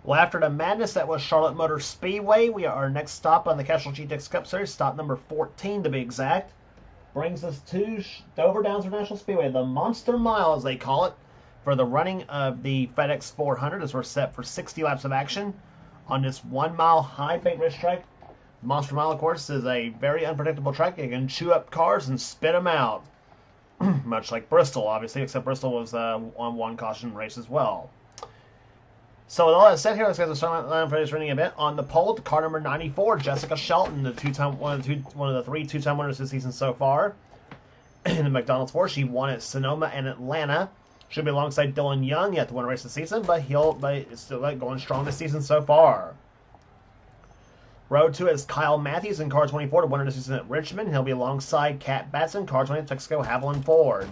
Well, after the madness that was Charlotte Motor Speedway, we are our next stop on the Castrol GTX Cup Series, stop number 14 to be exact. Brings us to Dover Downs International Speedway, the Monster Mile as they call it, for the running of the FedEx 400 as we're set for 60 laps of action on this 1 mile high paint racetrack. Monster Mile, of course, is a very unpredictable track. It can chew up cars and spit them out. Much like Bristol, obviously, except Bristol was on one caution race as well. So with all that said here, let's get the start line for this running event. On the pole, car number 94, Jessica Shelton, the one of the three two-time winners this season so far. In the McDonald's 4, she won at Sonoma and Atlanta. Should be alongside Dylan Young yet to win a race this season, but it's still going strong this season so far. Row 2 is Kyle Matthews in car 24 to win this season at Richmond. He'll be alongside Cat Batson, car 20 Texaco Haviland Ford.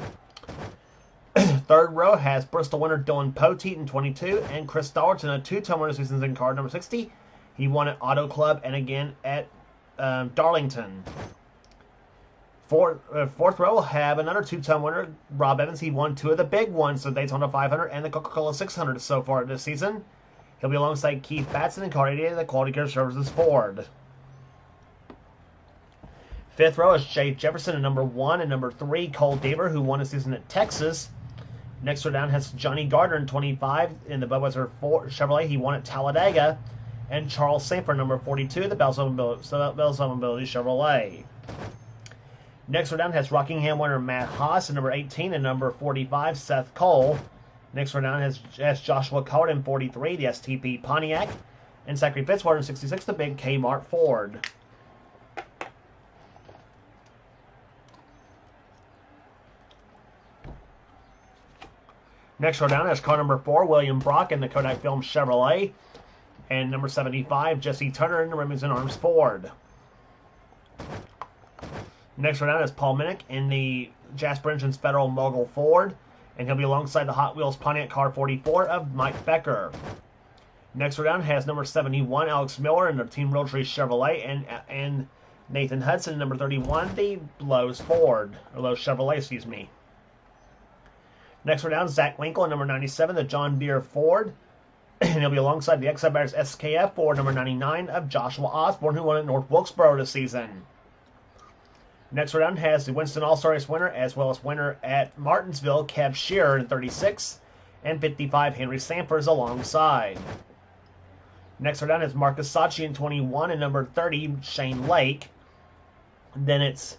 Third row has Bristol winner Dylan Poteet in 22 and Chris Dollerton, a two-time winner seasons in car number 60. He won at Auto Club and again at Darlington. Fourth row will have another two-time winner, Rob Evans. He won two of the big ones, the Daytona 500 and the Coca-Cola 600 so far this season. He'll be alongside Keith Batson in car 88 of the Quality Care Services Ford. Fifth row is Jay Jefferson in number 1 and number 3, Cole Deaver, who won a season at Texas. Next row down has Johnny Gardner in 25 in the Budweiser Chevrolet. He won at Talladega. And Charles Sanford, number 42, the Bells of Mobility Chevrolet. Next row down has Rockingham winner Matt Haas in number 18 and number 45, Seth Cole. Next row down has Joshua Coward in 43, the STP Pontiac. And Zachary Fitzwater in 66, the big Kmart Ford. Next row down has car number 4, William Brock in the Kodak Film Chevrolet. And number 75, Jesse Turner in the Remington Arms Ford. Next row down is Paul Minnick in the Jasper Engines Federal Mogul Ford. And he'll be alongside the Hot Wheels Pontiac car 44 of Mike Becker. Next row down has number 71, Alex Miller in the Team Realtree Chevrolet. And Nathan Hudson in number 31, the Lowe's Chevrolet, excuse me. Next row down, Zach Winkle in number 97, the John Deere Ford. And he'll be alongside the Exide Bears SKF Ford number 99 of Joshua Osborne, who won at North Wilkesboro this season. Next row down has the Winston All-Star Race winner, as well as winner at Martinsville, Kev Shearer in 36, and 55, Henry Sampers alongside. Next row down is Marcus Sachi in 21, and number 30, Shane Lake. Then it's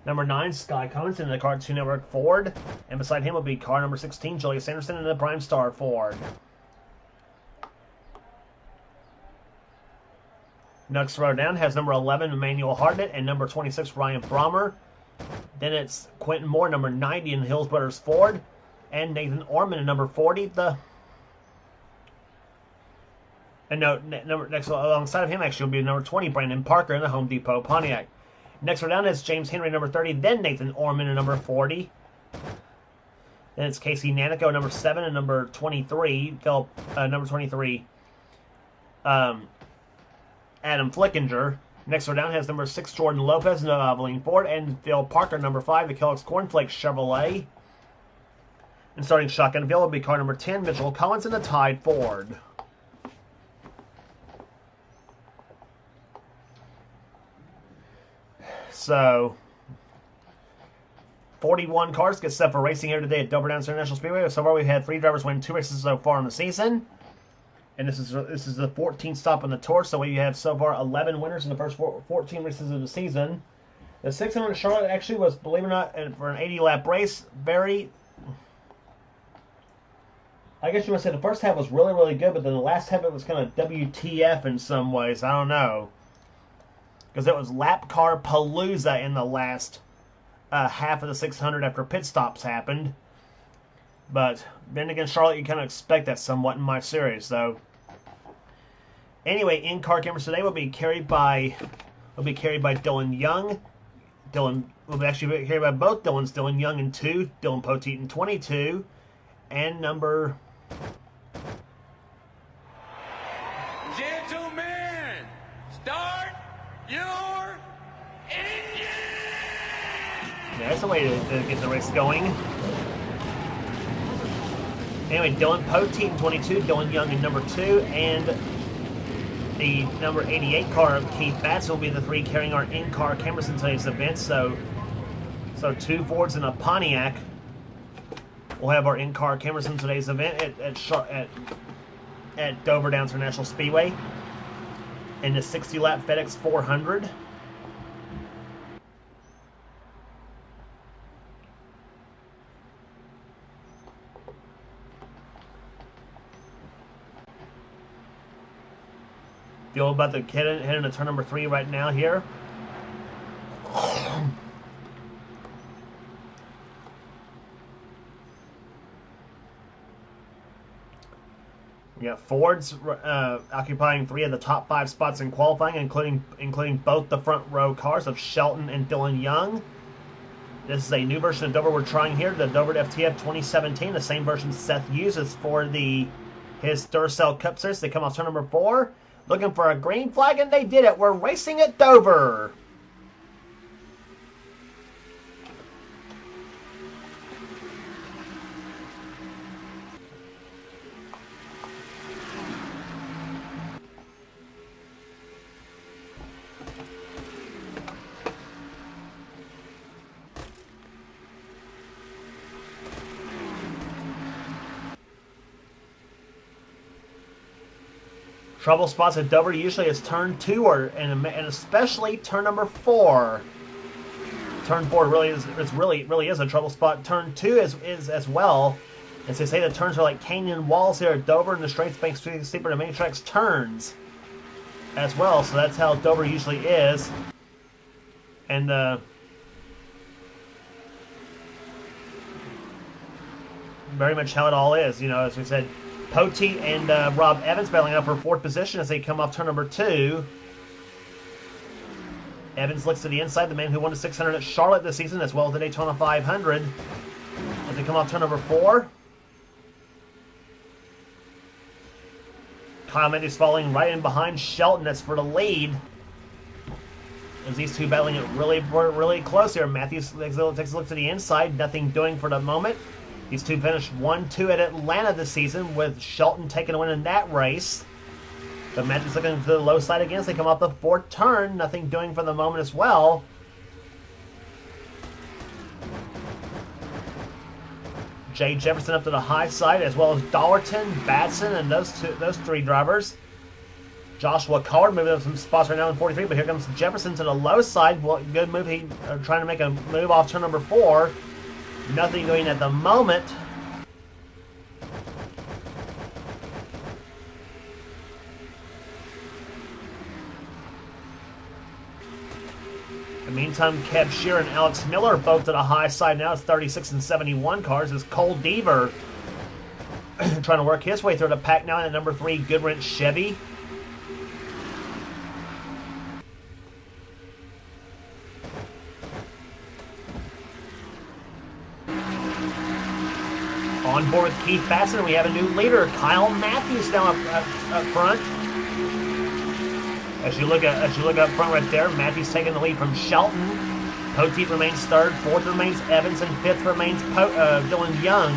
number 9, Sky Cummins in the Cartoon Network Ford. And beside him will be car number 16, Julius Anderson in the Prime Star Ford. Next row down has number 11, Emmanuel Hartnett, and number 26, Ryan Brommer. Then it's Quentin Moore, number 90 in the Hills Brothers Ford. And Nathan Orman in number 40, next alongside of him actually will be number 20, Brandon Parker in the Home Depot Pontiac. Next row down is James Henry, number 30, then Nathan Orman in number 40. Then it's Casey Nanico, number 7, and number 23, number 23, Adam Flickinger. Next row down has number 6, Jordan Lopez in the Valvoline Ford, and Phil Parker, number 5, the Kellogg's Cornflakes Chevrolet. And starting shotgun field will be car number 10, Mitchell Collins in the Tide Ford. So, 41 cars get set for racing here today at Dover Downs International Speedway. So far, we've had 3 drivers win 2 races so far in the season. And this is the 14th stop on the tour, so we have so far 11 winners in the first 14 races of the season. The 600 at Charlotte actually was, believe it or not, for an 80-lap race, I guess you might say the first half was really, really good, but then the last half it was kind of WTF in some ways. I don't know. Because it was lap car palooza in the last half of the 600 after pit stops happened. But then again, Charlotte, you kind of expect that somewhat in my series. So anyway, in-car cameras today will be carried by Dylan Young. Dylan will actually be carried by both Dylans. Dylan Young in 2, Dylan Poteet in 22, and number. Gentlemen, start your engine! Yeah, that's the way to get the race going. Anyway, Dylan Poteet in 22, Dylan Young in number 2, and the number 88 car of Keith Batson will be the 3 carrying our in-car cameras in today's event. So 2 Fords and a Pontiac will have our in-car cameras in today's event at Dover Downs International Speedway in the 60-lap FedEx 400. Feel about the head into turn number 3 right now here. We got Fords occupying 3 of the top 5 spots in qualifying, including both the front row cars of Shelton and Dylan Young. This is a new version of Dover we're trying here, the Dover FTF 2017, the same version Seth uses for his Duracell Cup Series. They come off turn number 4. Looking for a green flag, and they did it. We're racing at Dover. Trouble spots at Dover usually is turn 2 and especially turn number 4. Turn 4 really is a trouble spot. Turn 2 is as well. As they say, the turns are like canyon walls here at Dover, and the straight banks between the steeper and mini tracks turns as well. So that's how Dover usually is. And very much how it all is, as we said. Poteet and Rob Evans battling up for 4th position as they come off turn number 2. Evans looks to the inside, the man who won the 600 at Charlotte this season, as well as the Daytona 500. As they come off turn number 4. Kyle Mendes falling right in behind Shelton. That's for the lead. As these two battling it really close here. Matthews takes a look to the inside. Nothing doing for the moment. These two finished 1-2 at Atlanta this season, with Shelton taking a win in that race. But Matthews looking to the low side again as they come off the 4th turn. Nothing doing for the moment as well. Jay Jefferson up to the high side, as well as Dollerton, Batson, and those 3 drivers. Joshua Coward moving up some spots right now in 43, but here comes Jefferson to the low side. Well, good move. He trying to make a move off turn number 4. Nothing doing at the moment. In the meantime, Kev Shear and Alex Miller both to the high side now. It's 36 and 71 cars. As Cole Deaver trying to work his way through the pack now in the number 3 Goodwrench Chevy. On board with Keith Batson, and we have a new leader, Kyle Matthews, now up front. As you look up front right there, Matthews taking the lead from Shelton. Poteet remains 3rd, 4th remains Evans, and 5th remains Dylan Young.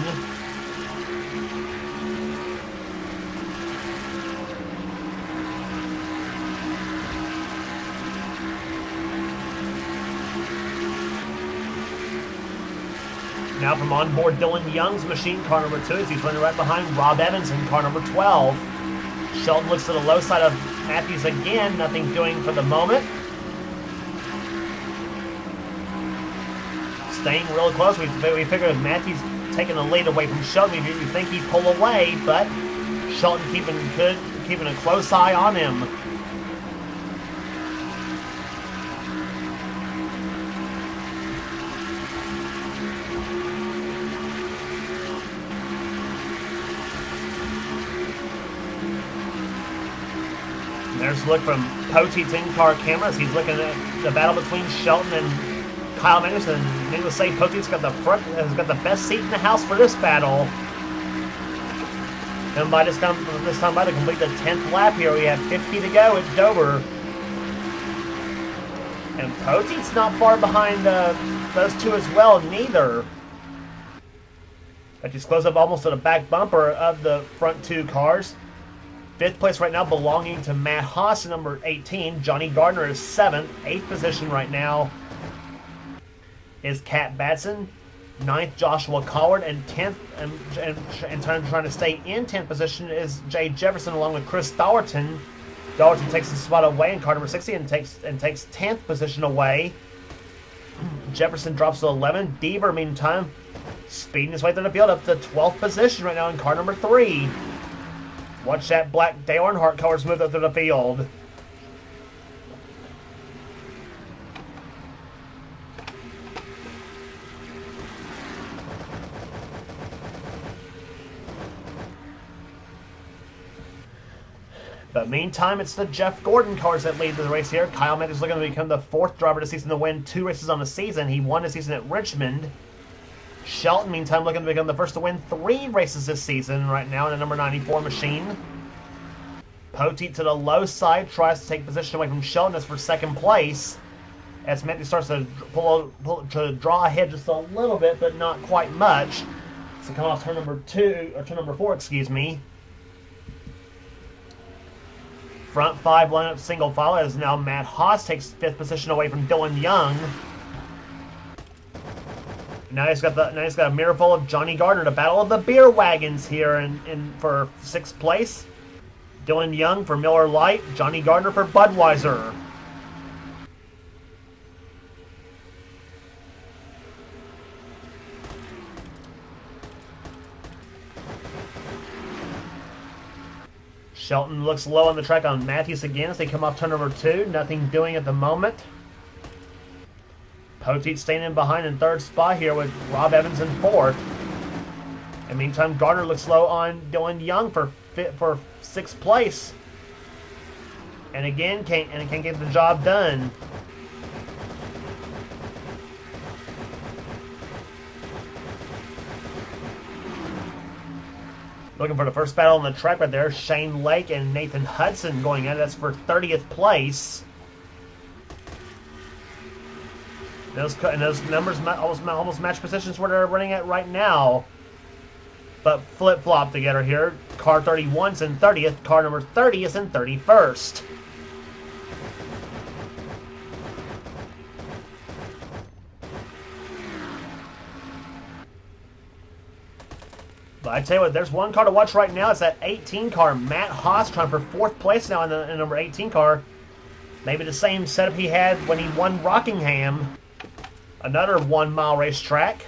Now from on board Dylan Young's machine, car number 2, as he's running right behind Rob Evans in car number 12. Shelton looks to the low side of Matthews again, nothing doing for the moment. Staying real close. We figured if Matthews taking the lead away from Shelton, you think he'd pull away, but Shelton keeping a close eye on him. There's a look from Poteet's in-car cameras. He's looking at the battle between Shelton and Kyle Mendes, and needless to say, Poteet's got the best seat in the house for this battle. And by this time by to complete the 10th lap here, we have 50 to go at Dover. And Poteet's not far behind those two as well, neither. But he's close up almost to the back bumper of the front two cars. Fifth place right now belonging to Matt Haas, number 18. Johnny Gardner is 7th. 8th position right now is Cat Batson. 9th, Joshua Collard. And 10th, and trying to stay in 10th position is Jay Jefferson along with Chris Dollerton. Dollerton takes the spot away in car number 60 and takes 10th position away. Jefferson drops to 11. Deaver, meantime, speeding his way through the field up to 12th position right now in car number 3. Watch that black Dale Earnhardt colors move up through the field. But meantime, it's the Jeff Gordon cars that lead the race here. Kyle Mendes looking to become the 4th driver this season to win 2 races on the season. He won the season at Richmond. Shelton, meantime, looking to become the first to win 3 races this season right now in a number 94 machine. Poteet to the low side tries to take position away from Shelton as for 2nd place. As Mendes starts to to draw ahead just a little bit, but not quite much. So come off turn number 4, excuse me. Front 5 lineup single file as now Matt Haas takes 5th position away from Dylan Young. Now he's got a mirror full of Johnny Gardner, the battle of the beer wagons here in for 6th place. Dylan Young for Miller Lite, Johnny Gardner for Budweiser. Shelton looks low on the track on Matthews again as they come off turn number 2. Nothing doing at the moment. Poteet staying in behind in 3rd spot here with Rob Evans in 4th. And meantime, Gardner looks low on Dylan Young for 6th place. And again, can't get the job done. Looking for the first battle on the track right there. Shane Lake and Nathan Hudson going at it. That's for 30th place. Those numbers almost match positions where they're running at right now. But flip-flop together here. Car 31's in 30th. Car number 30 is in 31st. But I tell you what, there's one car to watch right now. It's that 18 car. Matt Haas trying for 4th place now in the number 18 car. Maybe the same setup he had when he won Rockingham. Another 1 mile racetrack.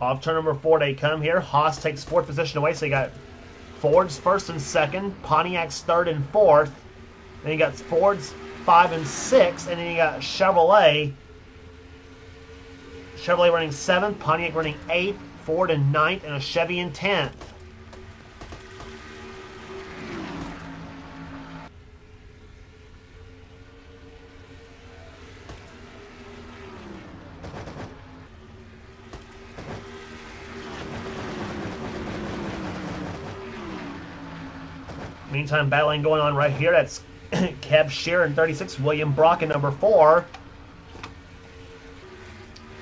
Off turn number 4 they come here. Haas takes 4th position away, so you got Ford's 1st and 2nd, Pontiac's 3rd and 4th. Then you got Ford's 5 and 6, and then you got Chevrolet running 7th, Pontiac running 8th, Ford in 9th, and a Chevy in 10th. Meantime, battling going on right here. That's Kev Shear in 36, William Brock in number 4.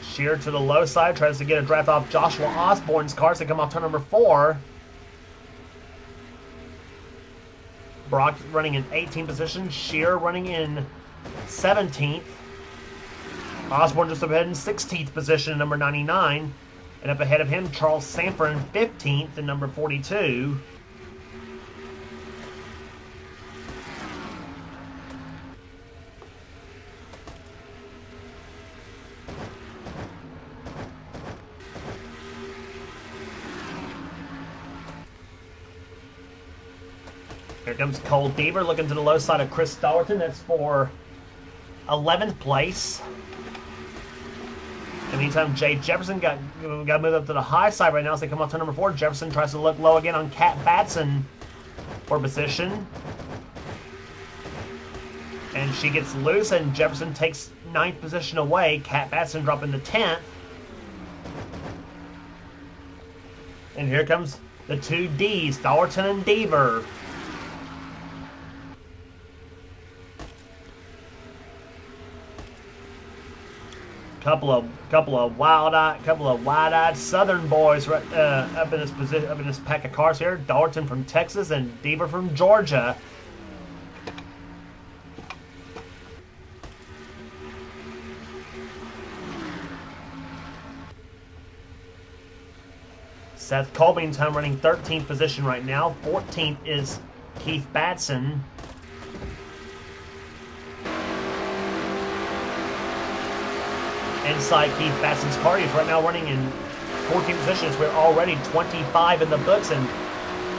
Shear to the low side, tries to get a draft off Joshua Osborne's cars to come off turn number 4. Brock running in 18th position, Shear running in 17th. Osborne just up ahead in 16th position, number 99. And up ahead of him, Charles Sanford in 15th and number 42. Here comes Cole Deaver looking to the low side of Chris Dollerton. That's for 11th place. In the meantime, Jay Jefferson got moved up to the high side right now as they come off to number 4. Jefferson tries to look low again on Cat Batson for position. And she gets loose, and Jefferson takes 9th position away. Cat Batson dropping to 10th. And here comes the 2 Ds, Dollerton and Deaver. couple of wide-eyed Southern boys right, up in this position, up in this pack of cars here. Dalton from Texas and Deaver from Georgia. Seth Colby time running 13th position right now. 14th is Keith Batson. Inside Keith Batson's car, he's right now running in 14 positions. We're already 25 in the books and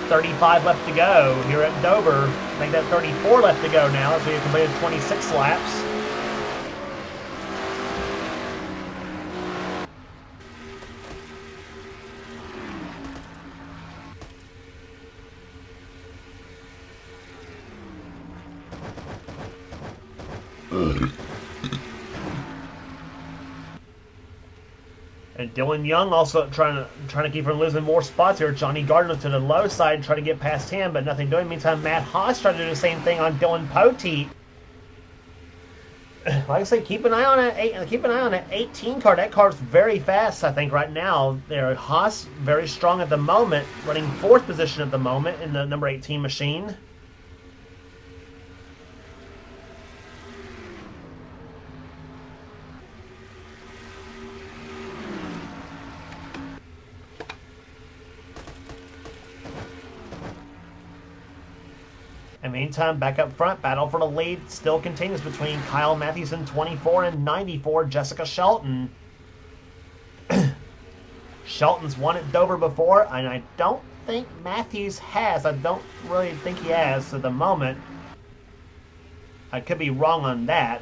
35 left to go here at Dover. I think that 34 left to go now as we have completed 26 laps. And Dylan Young also trying to keep from losing more spots here. Johnny Gardner to the low side, trying to get past him, but nothing doing. Meantime, Matt Haas trying to do the same thing on Dylan Poteet. Like I say, keep an eye on it. Keep an eye on that 18 car. That car's very fast. I think right now. There, Haas very strong at the moment, running 4th position at the moment in the number 18 machine. And meantime, back up front, battle for the lead still continues between Kyle Matthews in 24 and 94, Jessica Shelton. Shelton's won at Dover before, and I don't think Matthews has. I don't really think he has at the moment. I could be wrong on that.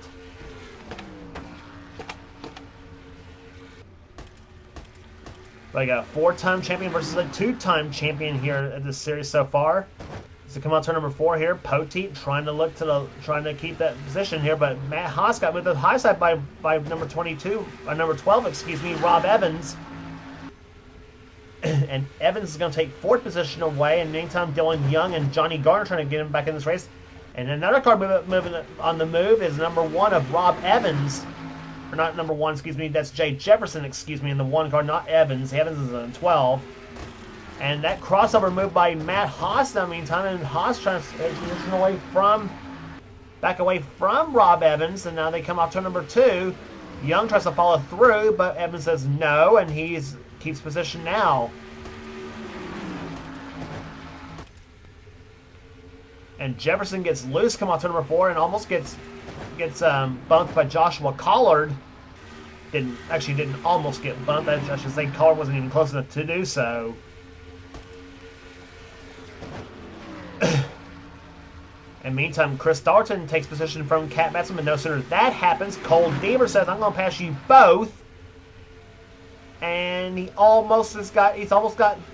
But I got a 4-time champion versus a 2-time champion here at this series so far. So come on, turn number 4 here. Poteet trying to keep that position here, but Matt Haas got moved to the high side by number 12, excuse me, Rob Evans. And Evans is going to take 4th position away, and meantime Dylan Young and Johnny Garner trying to get him back in this race. And another car moving on the move is number 1 of Rob Evans. Or not number 1, excuse me, that's Jay Jefferson, excuse me, in the 1 car, not Evans. Evans is in 12. And that crossover move by Matt Haas in the meantime, and Haas trying to transition back away from Rob Evans, and now they come off turn number 2. Young tries to follow through, but Evans says no, and he keeps position now. And Jefferson gets loose, come off turn number 4, and almost gets bumped by Joshua Collard. Didn't almost get bumped. I should say Collard wasn't even close enough to do so. And meantime, Chris Dalton takes position from Cat Batson, but no sooner that happens, Cole Deaver says, "I'm going to pass you both." And he's almost got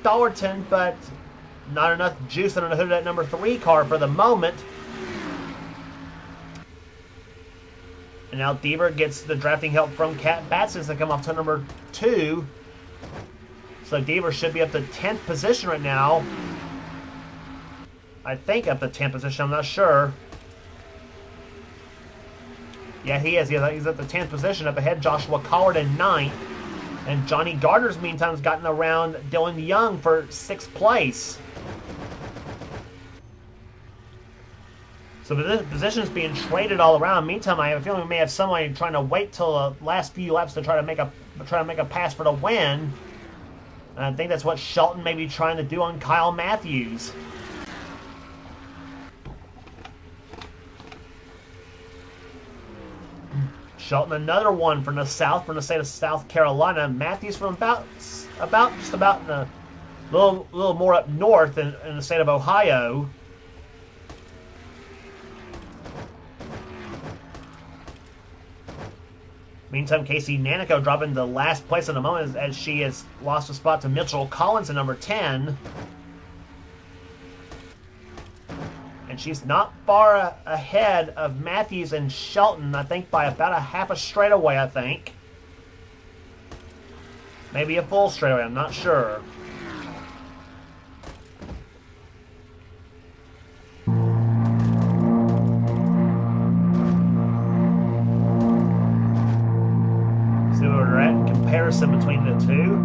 Dalton, but not enough juice under the hood of that number 3 car for the moment. And now Deaver gets the drafting help from Cat Batson as they come off to number 2. So Deaver should be up to 10th position right now. I think up to 10th position, I'm not sure. Yeah, he is. He's at the 10th position, up ahead Joshua Collard in 9th. And Johnny Gardner's meantime has gotten around Dylan Young for 6th place. So the position's being traded all around. Meantime, I have a feeling we may have somebody trying to wait till the last few laps to try to make a pass for the win. And I think that's what Shelton may be trying to do on Kyle Matthews. Shelton, another one from the south, from the state of South Carolina. Matthews from just about in a little more up north in the state of Ohio. Meantime, Casey Nanico dropping to last place at the moment as she has lost a spot to Mitchell Collins at number 10. And she's not far ahead of Matthews and Shelton, I think by about a half a straightaway, I think. Maybe a full straightaway, I'm not sure. So we're at comparison between the two.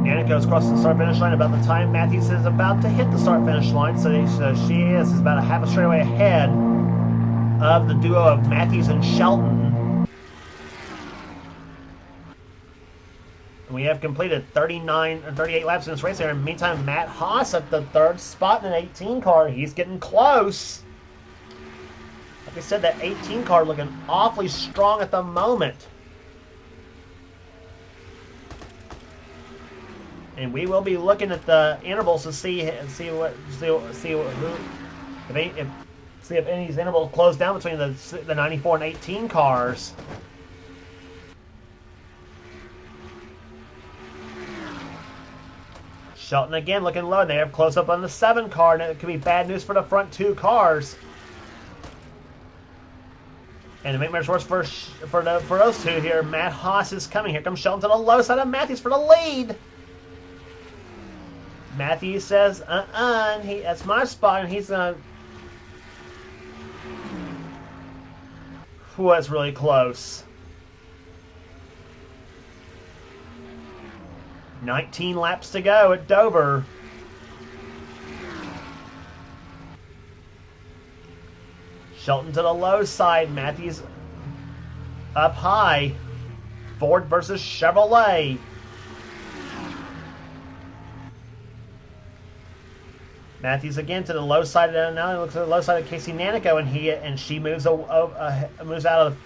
Nanico's crossing the start-finish line about the time Matthews is about to hit the start-finish line, so she is about a half a straightaway ahead of the duo of Matthews and Shelton. And we have completed 38 laps in this race here. In the meantime, Matt Haas at the third spot in an 18 car. He's getting close. Like I said, that 18 car looking awfully strong at the moment. And we will be looking at the intervals to see if any of these intervals close down between the 94 and 18 cars. Shelton again looking low. They have close up on the 7 car, and it could be bad news for the front 2 cars. And to make matters worse for those two here, Matt Haas is coming. Here comes Shelton to the low side of Matthews for the lead. Matthews says, that's my spot, and he's gonna... Whew, that's really close. 19 laps to go at Dover. Shelton to the low side, Matthews up high. Ford versus Chevrolet. Matthews again to the low side. Now he looks at the low side of Casey Nanico, and she moves out of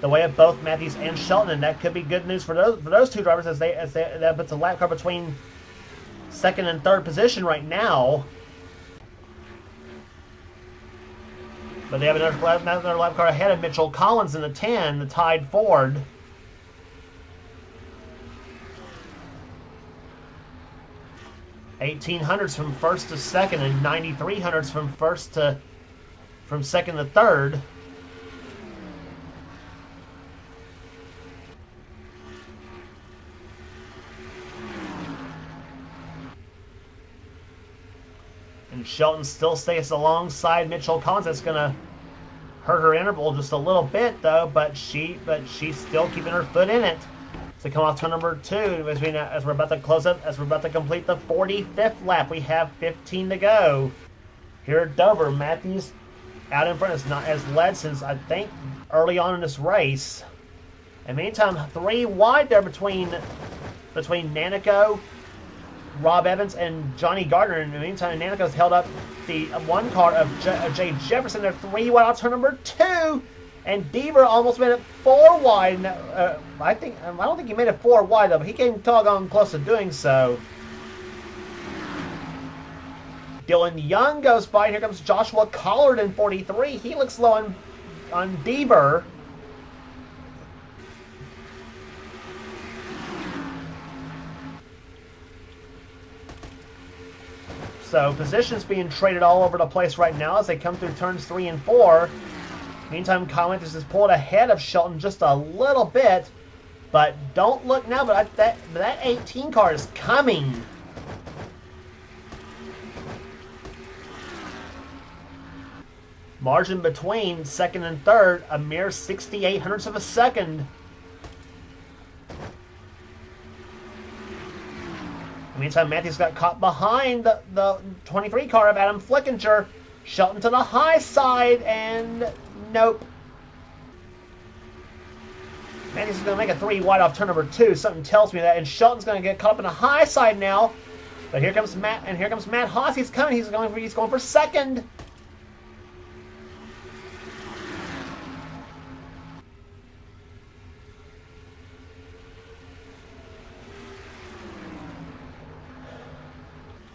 the way of both Matthews and Shelton, and that could be good news for those two drivers as that puts a lap car between second and third position right now. But they have another lap car ahead of Mitchell Collins in the 10, the tied Ford. $1,800s from first to second, and $9,300s from second to third. And Shelton still stays alongside Mitchell Collins. That's going to hurt her interval just a little bit, though. But she's still keeping her foot in it. So come off turn number 2 as we're about to close up, as we're about to complete the 45th lap. We have 15 to go. Here at Dover, Matthews out in front has led since I think early on in this race. And meantime, 3 wide there between Nanico, Rob Evans, and Johnny Gardner. In the meantime, Nanico's held up the 1 car of Jay Jefferson. They're 3 wide off turn number 2. And Deaver almost made it 4 wide. I don't think he made it 4 wide though, but he came doggone close to doing so. Dylan Young goes by, and here comes Joshua Collard in 43. He looks low on Deaver. So positions being traded all over the place right now as they come through turns 3 and 4. Meantime, Collins is pulled ahead of Shelton just a little bit, but don't look now. But that 18 car is coming. Margin between second and third, a mere 0.68 of a second. Meantime, Matthews got caught behind the 23 car of Adam Flickinger. Shelton to the high side, and nope. Matthews is going to make a 3 wide off turn number 2. Something tells me that, and Shelton's going to get caught up in the high side now. But here comes Matt, and here comes Matt Haas. He's coming. He's going for second.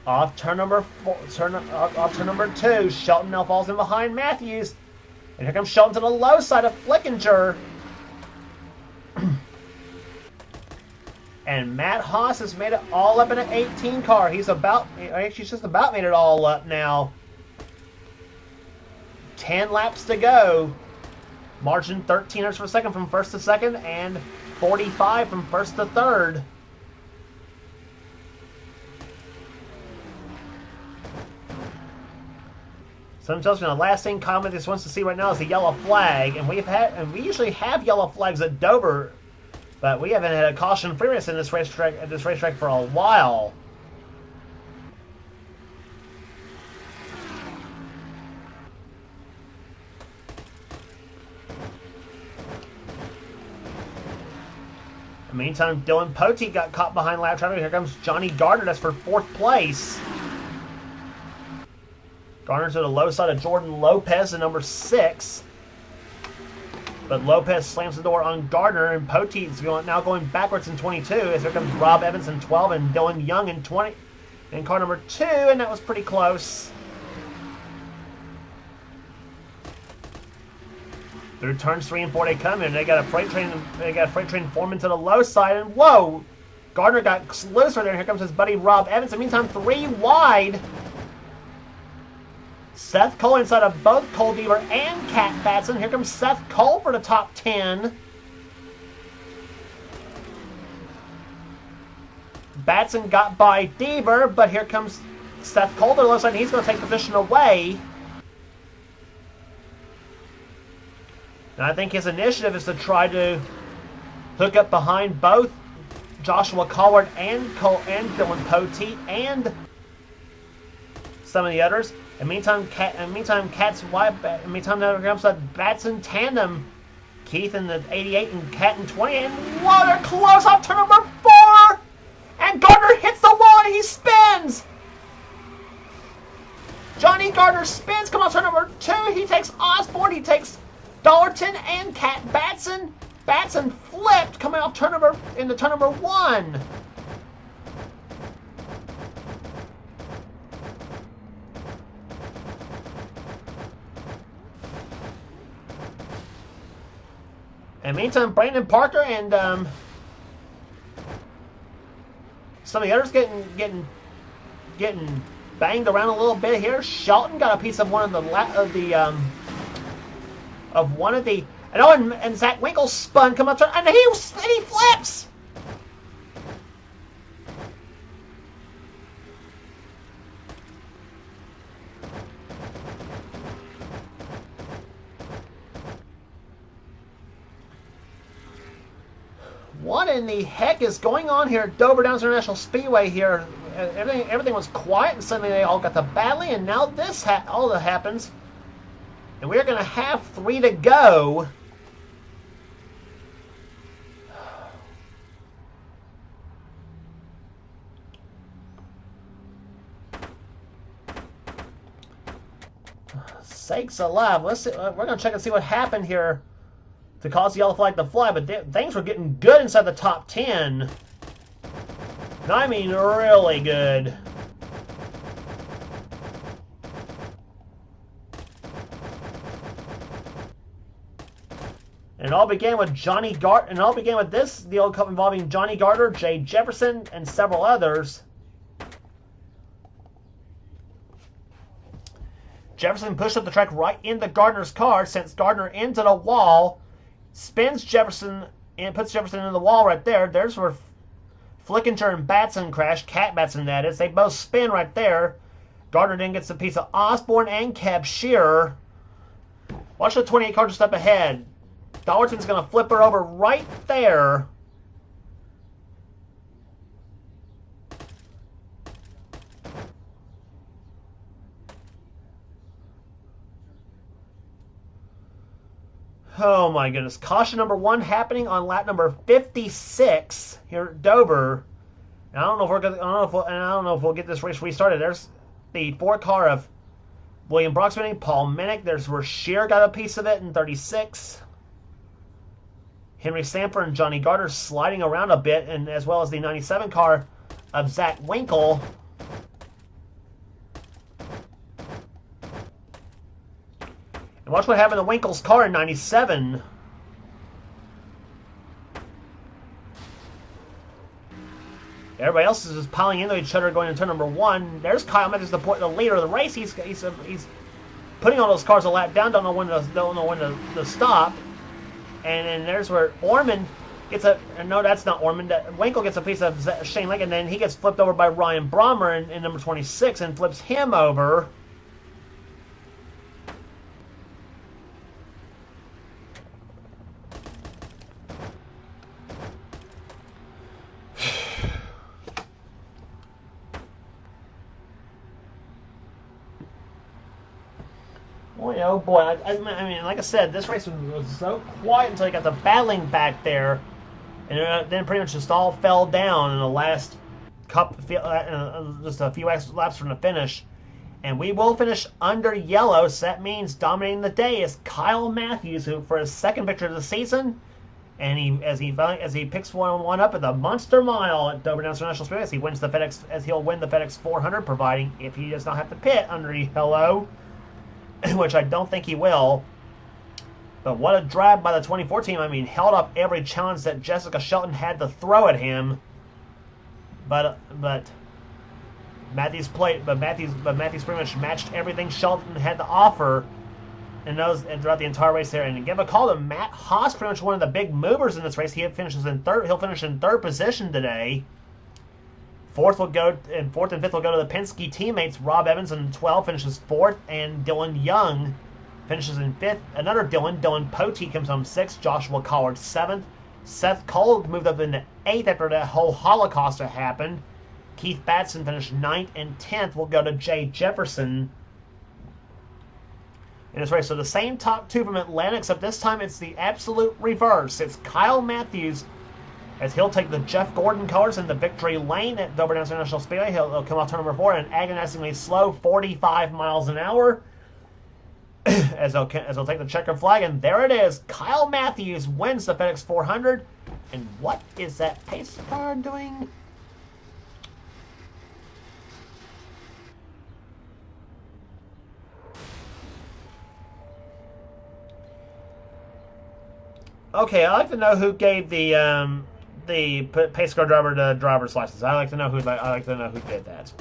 Off turn number 2, Shelton now falls in behind Matthews. And here comes Shelton to the low side of Flickinger. And Matt Haas has made it all up in an 18 car. He's just about made it all up now. 10 laps to go. Margin 13 for second from first to second, and 45 from first to third. Some tells me the last thing Comet wants to see right now is the yellow flag, and we usually have yellow flags at Dover, But we haven't had a caution-free race in this racetrack for a while. In the meantime, Dylan Poteet got caught behind lap traffic. Here comes Johnny Gardner. That's for 4th place. Gardner to the low side of Jordan Lopez in number 6. But Lopez slams the door on Gardner, and Poteet's now going backwards in 22. As here comes Rob Evans in 12 and Dylan Young in 20 in car number 2, and that was pretty close. Through turns 3 and 4 they come in. They got a freight train forming to the low side, and whoa! Gardner got loose right there, and here comes his buddy Rob Evans. In the meantime, 3 wide. Seth Cole inside of both Cole Deaver and Cat Batson. Here comes Seth Cole for the top 10. Batson got by Deaver, but here comes Seth Cole to the left side, and he's going to take position away. And I think his initiative is to try to hook up behind both Joshua Collard and Dylan Poteet and some of the others. In the meantime, there comes a Batson tandem. Keith in the 88 and Cat in 20. And whoa, they're close off turn number 4! And Gardner hits the wall and he spins! Johnny Gardner spins, come on turn number 2. He takes Osborne, he takes Dollarton and Cat Batson. Batson flipped coming off turn number 1. In the meantime, Brandon Parker and some of the others getting banged around a little bit here. Shelton got a piece of one of the and Zach Winkle spun, come up to, and he flips. What in the heck is going on here at Dover Downs International Speedway here? Everything was quiet, and suddenly they all got to battling, and now this all that happens. And we're going to have 3 to go. Sakes alive. Let's see, we're going to check and see what happened here to cause the yellow flag to fly, but things were getting good inside the top 10. And I mean really good. And it all began with this deal involving Johnny Gardner, Jay Jefferson, and several others. Jefferson pushed up the track right into Gardner's car, sends Gardner into the wall, spins Jefferson and puts Jefferson in the wall right there. There's where Flickinger and Batson crashed. Cat Batson, that is. They both spin right there. Gardner then gets a piece of Osborne and Cab Shearer. Watch the 28 car just up ahead. Dollarton's going to flip her over right there. Oh my goodness. Caution number 1 happening on lap number 56 here at Dover. And I don't know if we'll get this race restarted. There's the 4 car of William Brock's winning, Paul Minnick. There's where Shear got a piece of it in 36. Henry Sanford and Johnny Gardner sliding around a bit, and as well as the 97 car of Zach Winkle. And watch what happened to Winkle's car in 97. Everybody else is just piling into each other going into turn number 1. There's Kyle Metz, the leader of the race. He's putting all those cars a lap down. Don't know when to stop. And then there's where Ormond gets no, that's not Ormond. Winkle gets a piece of Shane Lake, and then he gets flipped over by Ryan Brommer in number 26 and flips him over. boy, oh boy. I mean, like I said, this race was so quiet until you got the battling back there, and then pretty much just all fell down in the last just a few extra laps from the finish. And we will finish under yellow, so that means dominating the day is Kyle Matthews, who for his second victory of the season, and he picks one up at the Monster Mile at Dover International Speedway, as he'll win the FedEx 400, providing if he does not have to pit under yellow, which I don't think he will. But what a drive by the 24 team! I mean, held up every challenge that Jessica Shelton had to throw at him. But Matthews pretty much matched everything Shelton had to offer and throughout the entire race there. And give a call to Matt Haas, pretty much one of the big movers in this race. He'll finish in third position today. Fourth and fifth will go to the Penske teammates. Rob Evans in 12 finishes fourth, and Dylan Young finishes in fifth. Another Dylan Poteet comes home sixth. Joshua Collard seventh. Seth Cole moved up into eighth after that whole Holocaust had happened. Keith Batson finished 9th, and 10th will go to Jay Jefferson in this race. So the same top two from Atlanta, except this time it's the absolute reverse. It's Kyle Matthews, as he'll take the Jeff Gordon colors in the victory lane at Dover International Speedway. He'll come off turn number 4 at an agonizingly slow 45 miles an hour as he'll take the checker flag. And there it is. Kyle Matthews wins the FedEx 400. And what is that pace car doing? Okay, I'd like to know who gave the pace car driver the driver's license. I'd like to know who did that.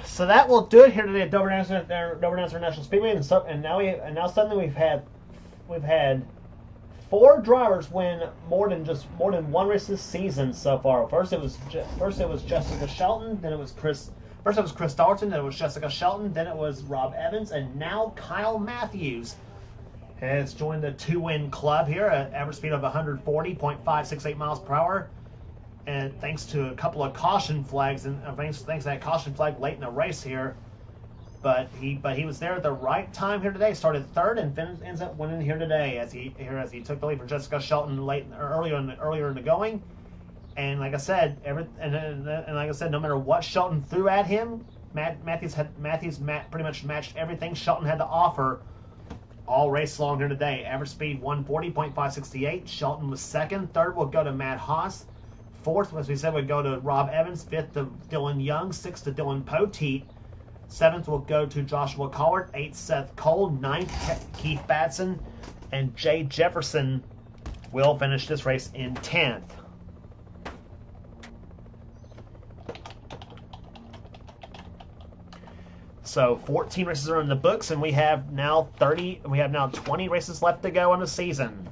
So that will do it here today at Dover International Speedway, and now suddenly we've had 4 drivers win more than one race this season so far. First it was Jessica Shelton, then it was Chris Dalton, then it was Jessica Shelton, then it was Rob Evans, and now Kyle Matthews has joined the 2-win club here at average speed of 140.568 miles per hour. And thanks to a couple of caution flags, and thanks to that caution flag late in the race here, but he was there at the right time here today. Started third and ends up winning here today as he took the lead from Jessica Shelton earlier in the going. And like I said, no matter what Shelton threw at him, Matthews pretty much matched everything Shelton had to offer all race long here today. Average speed 140.568. Shelton was second. Third will go to Matt Haas. Fourth, as we said, would go to Rob Evans. Fifth to Dylan Young. Sixth to Dylan Poteet. Seventh will go to Joshua Collard. Eighth, Seth Cole. Ninth, Keith Batson. And Jay Jefferson will finish this race in 10th. So 14 races are in the books, and we have now 20 races left to go on the season.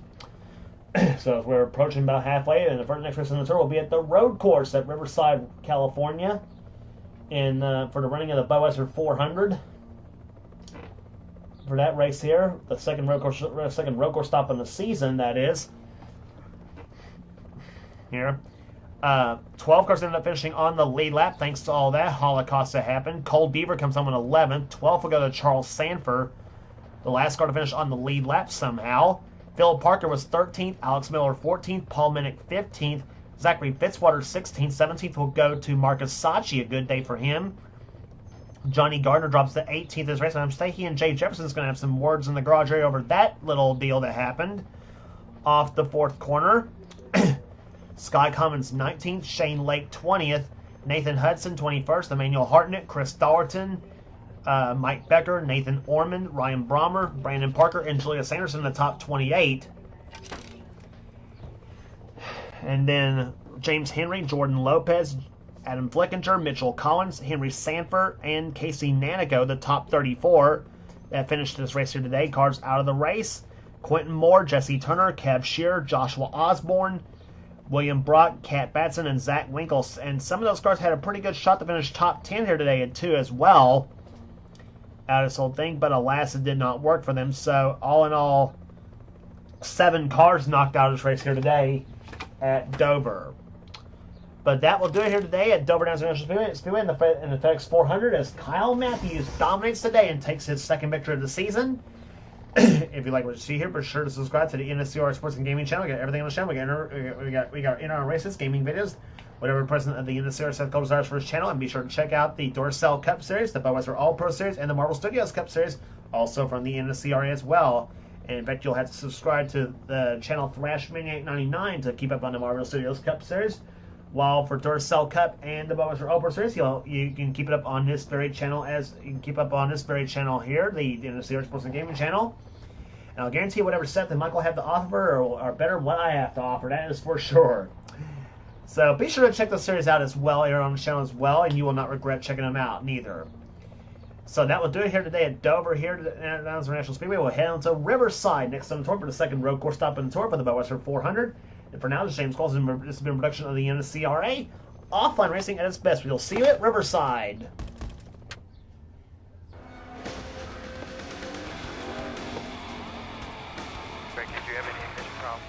So we're approaching about halfway, and the next race on the tour will be at the road course at Riverside, California, for the running of the Budweiser 400. For that race here, the second road course stop in the season, that is. Here. 12 cars ended up finishing on the lead lap thanks to all that Holocaust that happened. Cole Beaver comes home in 11th. 12th will go to Charles Sanford, the last car to finish on the lead lap somehow. Phil Parker was 13th, Alex Miller 14th, Paul Minnick 15th, Zachary Fitzwater 16th, 17th will go to Marcus Sachi, a good day for him. Johnny Gardner drops to 18th this race, and I'm thinking he and Jay Jefferson is going to have some words in the garage area over that little deal that happened off the fourth corner. Sky Cummins 19th, Shane Lake 20th, Nathan Hudson 21st, Emmanuel Hartnett, Chris Dalton, Mike Becker, Nathan Orman, Ryan Brommer, Brandon Parker, and Julia Sanderson in the top 28. And then James Henry, Jordan Lopez, Adam Flickinger, Mitchell Collins, Henry Sanford, and Casey Nanico, the top 34 that finished this race here today. Cars out of the race: Quentin Moore, Jesse Turner, Kev Shearer, Joshua Osborne, William Brock, Kat Batson, and Zach Winkles. And some of those cars had a pretty good shot to finish top 10 here today, too, as well. out of this whole thing, but alas, it did not work for them. So, all in all, 7 cars knocked out of this race here today at Dover. But that will do it here today at Dover International Speedway in the FedEx 400 as Kyle Matthews dominates today and takes his second victory of the season. If you like what you see here, be sure to subscribe to the NNSCRA Sports and Gaming channel. We got everything on the channel. We got in-our races, gaming videos, whatever president of the NNSCRA Seth Cole desires for his channel. And be sure to check out the Dorsell Cup Series, the Budweiser All Pro Series, and the Marvel Studios Cup Series, also from the NNSCRA as well. And in fact, you'll have to subscribe to the channel Thrashmania 899 to keep up on the Marvel Studios Cup Series. While for Dorsell Cup and the Budweiser All Pro Series, you can keep it up on this very channel here, the NNSCRA Sports and Gaming channel. And I'll guarantee whatever set that Michael will have to offer or better what I have to offer. That is for sure. So be sure to check the series out as well here on the channel as well, and you will not regret checking them out neither. So that will do it here today at Dover here at the International Speedway. We'll head on to Riverside next on the tour for the second road course stop on the tour for the Budweiser 400. And for now, this is James Cole. This has been a production of the NNSCRA. Offline racing at its best. We'll see you at Riverside. Greg, did you have any ignition problems?